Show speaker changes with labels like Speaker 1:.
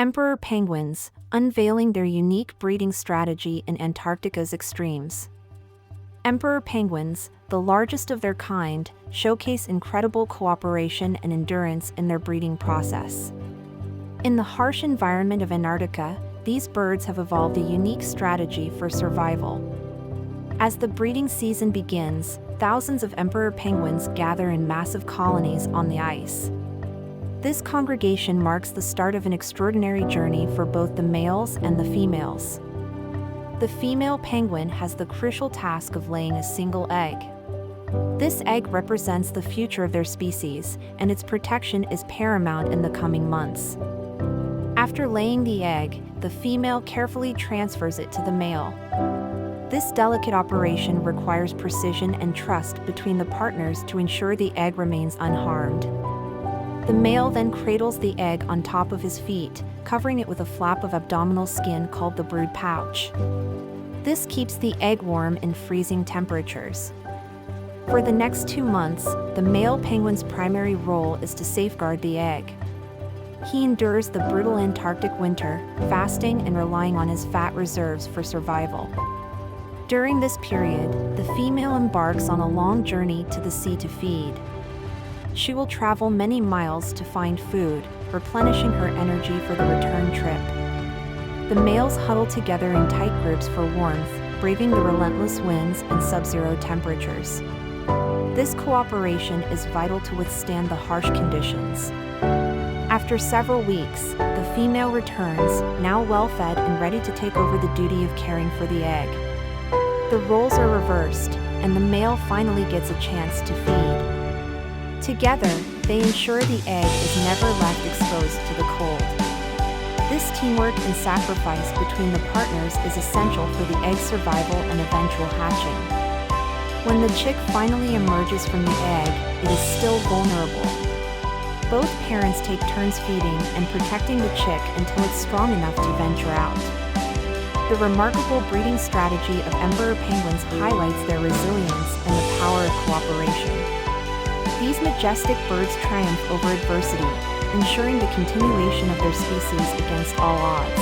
Speaker 1: Emperor penguins, unveiling their unique breeding strategy in Antarctica's extremes. Emperor penguins, the largest of their kind, showcase incredible cooperation and endurance in their breeding process. In the harsh environment of Antarctica, these birds have evolved a unique strategy for survival. As the breeding season begins, thousands of emperor penguins gather in massive colonies on the ice. This congregation marks the start of an extraordinary journey for both the males and the females. The female penguin has the crucial task of laying a single egg. This egg represents the future of their species, and its protection is paramount in the coming months. After laying the egg, the female carefully transfers it to the male. This delicate operation requires precision and trust between the partners to ensure the egg remains unharmed. The male then cradles the egg on top of his feet, covering it with a flap of abdominal skin called the brood pouch. This keeps the egg warm in freezing temperatures. For the next 2 months, the male penguin's primary role is to safeguard the egg. He endures the brutal Antarctic winter, fasting and relying on his fat reserves for survival. During this period, the female embarks on a long journey to the sea to feed. She will travel many miles to find food, replenishing her energy for the return trip. The males huddle together in tight groups for warmth, braving the relentless winds and sub-zero temperatures. This cooperation is vital to withstand the harsh conditions. After several weeks, the female returns, now well-fed and ready to take over the duty of caring for the egg. The roles are reversed, and the male finally gets a chance to feed. Together, they ensure the egg is never left exposed to the cold. This teamwork and sacrifice between the partners is essential for the egg's survival and eventual hatching. When the chick finally emerges from the egg, it is still vulnerable. Both parents take turns feeding and protecting the chick until it's strong enough to venture out. The remarkable breeding strategy of emperor penguins highlights their resilience and the power of cooperation. These majestic birds triumph over adversity, ensuring the continuation of their species against all odds.